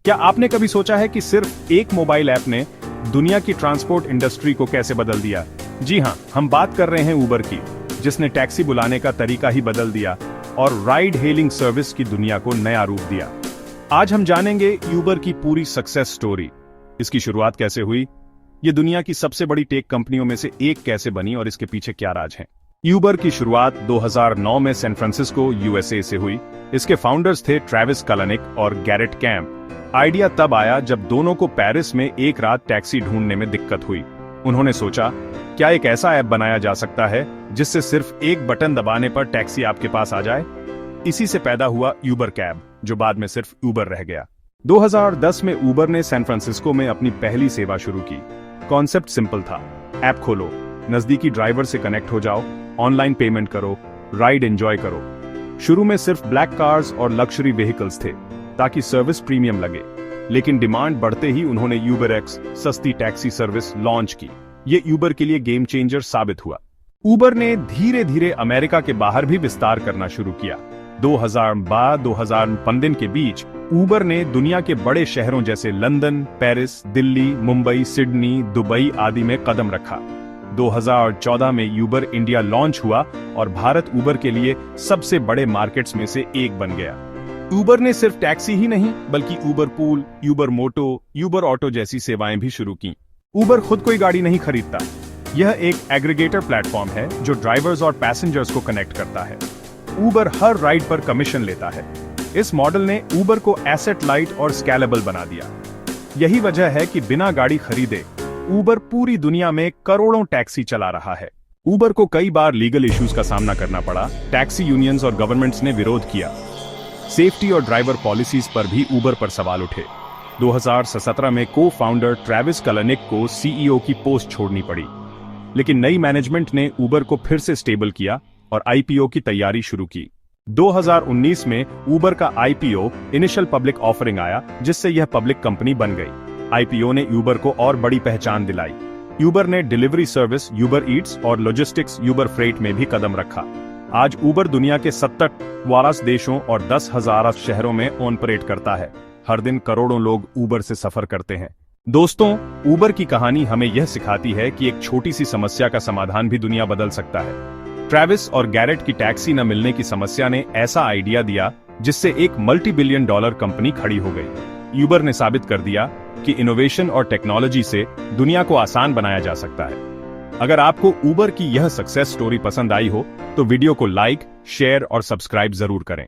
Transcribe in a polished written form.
क्या आपने कभी सोचा है कि सिर्फ एक मोबाइल ऐप ने दुनिया की ट्रांसपोर्ट इंडस्ट्री को कैसे बदल दिया? जी हां, हम बात कर रहे हैं उबर की, जिसने टैक्सी बुलाने का तरीका ही बदल दिया और राइड हेलिंग सर्विस की दुनिया को नया रूप दिया। आज हम जानेंगे उबर की पूरी सक्सेस स्टोरी। इसकी शुरुआत कैसे हुई, ये दुनिया की सबसे बड़ी टेक कंपनियों में से एक कैसे बनी और इसके पीछे क्या राज है। उबर की शुरुआत 2009 में सैन फ्रांसिस्को, यूएसए से हुई। इसके फाउंडर्स थे ट्रेविस कलनिक और गैरेट कैम्प। आइडिया तब आया जब दोनों को पेरिस में एक रात टैक्सी ढूंढने में दिक्कत हुई। उन्होंने सोचा, क्या एक ऐसा ऐप बनाया जा सकता है जिससे सिर्फ एक बटन दबाने पर टैक्सी आपके पास आ जाए। इसी से पैदा हुआ उबर कैब, जो बाद में सिर्फ उबर रह गया। 2010 में उबर ने सैन फ्रांसिस्को में अपनी पहली सेवा शुरू की। कॉन्सेप्ट सिंपल था, ऐप खोलो, नजदीकी ड्राइवर से कनेक्ट हो जाओ, ऑनलाइन पेमेंट करो, राइड एंजॉय करो। शुरू में सिर्फ ब्लैक कार्स और लग्जरी व्हीकल्स थे ताकि सर्विस प्रीमियम लगे, लेकिन डिमांड बढ़ते ही उन्होंने उबर एक्स सस्ती टैक्सी सर्विस लॉन्च की। ये उबर के लिए गेम चेंजर साबित हुआ। उबर ने धीरे धीरे अमेरिका के बाहर भी विस्तार करना शुरू किया। 2012-2015 के बीच उबर ने दुनिया के बड़े शहरों जैसे London, Paris, Delhi, Mumbai, Sydney, Dubai आदि में कदम रखा। 2014 में उबर इंडिया लॉन्च हुआ और भारत उबर के लिए सबसे बड़े मार्केट्स में से एक बन गया। उबर ने सिर्फ टैक्सी ही नहीं बल्कि उबर पूल, उबर मोटो, उबर ऑटो जैसी सेवाएं भी शुरू की। उबर खुद कोई गाड़ी नहीं खरीदता, यह एक एग्रीगेटर प्लेटफॉर्म है जो ड्राइवर्स और पैसेंजर्स को कनेक्ट करता है। उबर हर राइड पर कमीशन लेता है। इस मॉडल ने उबर को एसेट लाइट और स्केलेबल बना दिया। यही वजह है कि बिना गाड़ी खरीदे उबर पूरी दुनिया में करोड़ों टैक्सी चला रहा है। उबर को कई बार लीगल इश्यूज का सामना करना पड़ा। टैक्सी यूनियंस और गवर्नमेंट्स ने विरोध किया। सेफ्टी और ड्राइवर पॉलिसीज पर भी उबर पर सवाल उठे। 2017 में को फाउंडर ट्रेविस कलनिक को सीईओ की पोस्ट छोड़नी पड़ी, लेकिन नई मैनेजमेंट ने उबर को फिर से स्टेबल किया और आईपीओ की तैयारी शुरू की। 2019 में उबर का आईपीओ इनिशियल पब्लिक ऑफरिंग आया, जिससे यह पब्लिक कंपनी बन गई। आईपीओ ने उबर को और बड़ी पहचान दिलाई। उबर ने डिलीवरी सर्विस उबर ईट्स और लॉजिस्टिक्स उबर फ्रेट में भी कदम रखा। आज उबर दुनिया के 70 देशों और 10,000 शहरों में ऑपरेट करता है। हर दिन करोड़ों लोग उबर से सफर करते हैं। दोस्तों, उबर की कहानी हमें यह सिखाती है कि एक छोटी सी समस्या का समाधान भी दुनिया बदल सकता है। ट्रेविस और गैरेट की टैक्सी न मिलने की समस्या ने ऐसा आइडिया दिया जिससे एक $multi-billion कंपनी खड़ी हो गई। उबर ने साबित कर दिया कि इनोवेशन और टेक्नोलॉजी से दुनिया को आसान बनाया जा सकता है। अगर आपको उबर की यह सक्सेस स्टोरी पसंद आई हो तो वीडियो को लाइक, शेयर और सब्सक्राइब जरूर करें।